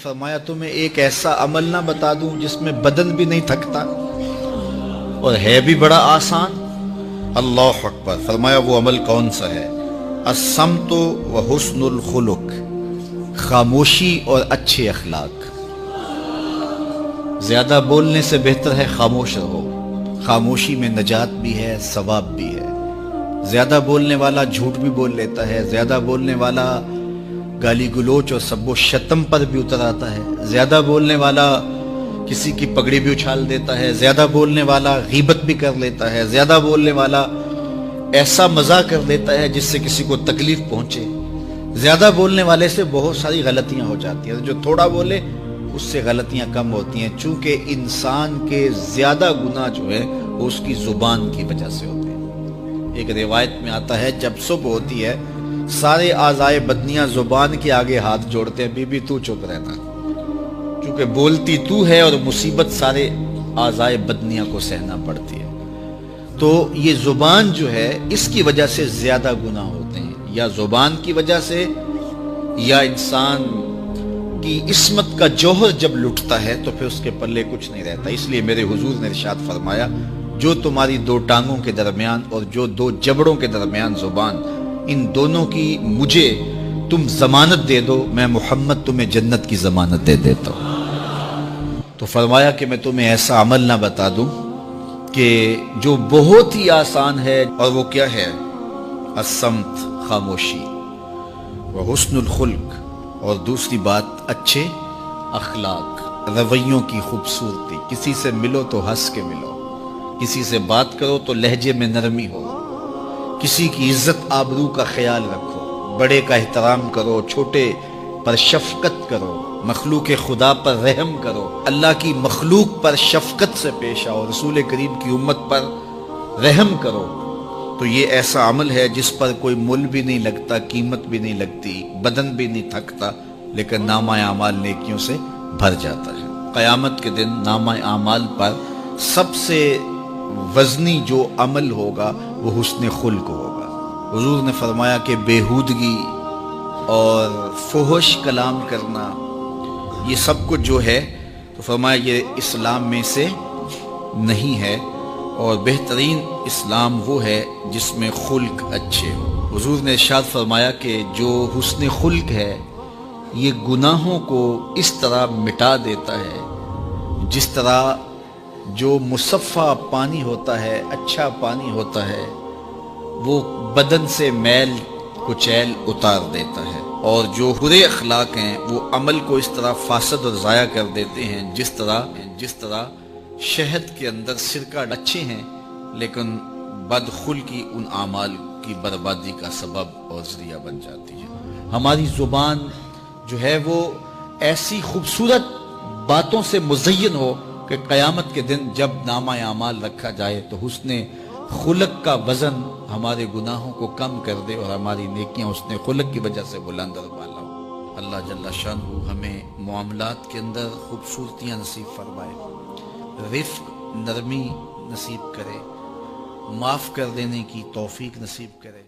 فرمایا تمہیں ایک ایسا عمل نہ بتا دوں جس میں بدن بھی نہیں تھکتا اور ہے بھی بڑا آسان؟ اللہ اکبر! فرمایا وہ عمل کون سا ہے؟ الصمت و حسن الخلق، خاموشی اور اچھے اخلاق۔ زیادہ بولنے سے بہتر ہے خاموش رہو، خاموشی میں نجات بھی ہے، ثواب بھی ہے۔ زیادہ بولنے والا جھوٹ بھی بول لیتا ہے، زیادہ بولنے والا گالی گلوچ اور سب و شتم پر بھی اتر آتا ہے، زیادہ بولنے والا کسی کی پگڑی بھی اچھال دیتا ہے، زیادہ بولنے والا غیبت بھی کر لیتا ہے، زیادہ بولنے والا ایسا مزاح کر دیتا ہے جس سے کسی کو تکلیف پہنچے۔ زیادہ بولنے والے سے بہت ساری غلطیاں ہو جاتی ہیں، جو تھوڑا بولے اس سے غلطیاں کم ہوتی ہیں، چونکہ انسان کے زیادہ گناہ جو ہے وہ اس کی زبان کی وجہ سے ہوتے ہیں۔ ایک روایت میں آتا ہے جب صبح ہوتی ہے سارے اعضائے بدنیاں زبان کے آگے ہاتھ جوڑتے ہیں، بی بی تو چپ رہنا، کیونکہ بولتی تو ہے اور مصیبت سارے اعضائے بدنیاں کو سہنا پڑتی ہے۔ تو یہ زبان جو ہے اس کی وجہ سے زیادہ گناہ ہوتے ہیں، یا زبان کی وجہ سے یا انسان کی عصمت کا جوہر جب لٹتا ہے تو پھر اس کے پلے کچھ نہیں رہتا۔ اس لیے میرے حضور نے ارشاد فرمایا جو تمہاری دو ٹانگوں کے درمیان اور جو دو جبڑوں کے درمیان زبان، ان دونوں کی مجھے تم ضمانت دے دو، میں محمد تمہیں جنت کی ضمانت دے دیتا ہوں۔ تو فرمایا کہ میں تمہیں ایسا عمل نہ بتا دوں کہ جو بہت ہی آسان ہے، اور وہ کیا ہے؟ الصمت، خاموشی، وحسن الخلق، اور دوسری بات اچھے اخلاق، رویوں کی خوبصورتی۔ کسی سے ملو تو ہنس کے ملو، کسی سے بات کرو تو لہجے میں نرمی ہو، کسی کی عزت آبرو کا خیال رکھو، بڑے کا احترام کرو، چھوٹے پر شفقت کرو، مخلوق خدا پر رحم کرو، اللہ کی مخلوق پر شفقت سے پیش آؤ، رسول کریم کی امت پر رحم کرو۔ تو یہ ایسا عمل ہے جس پر کوئی مل بھی نہیں لگتا، قیمت بھی نہیں لگتی، بدن بھی نہیں تھکتا، لیکن نامہ اعمال نیکیوں سے بھر جاتا ہے۔ قیامت کے دن نامہ اعمال پر سب سے وزنی جو عمل ہوگا وہ حسن خلق ہوگا۔ حضور نے فرمایا کہ بیہودگی اور فحش کلام کرنا یہ سب کچھ جو ہے، تو فرمایا یہ اسلام میں سے نہیں ہے، اور بہترین اسلام وہ ہے جس میں خلق اچھے ہو۔ حضور نے ارشاد فرمایا کہ جو حسن خلق ہے یہ گناہوں کو اس طرح مٹا دیتا ہے جس طرح جو مصفا پانی ہوتا ہے، اچھا پانی ہوتا ہے، وہ بدن سے میل کچیل اتار دیتا ہے، اور جو برے اخلاق ہیں وہ عمل کو اس طرح فاسد اور ضائع کر دیتے ہیں جس طرح شہد کے اندر سرکہ اچھے ہیں لیکن بدخلقی ان اعمال کی بربادی کا سبب اور ذریعہ بن جاتی ہے۔ ہماری زبان جو ہے وہ ایسی خوبصورت باتوں سے مزین ہو کہ قیامت کے دن جب نامہ اعمال رکھا جائے تو حسن خلق کا وزن ہمارے گناہوں کو کم کر دے اور ہماری نیکیاں حسن خلق کی وجہ سے بلند اور بالا ہو۔ اللہ جل شانہ ہمیں معاملات کے اندر خوبصورتیاں نصیب فرمائے، رفق، نرمی نصیب کرے، معاف کر دینے کی توفیق نصیب کرے۔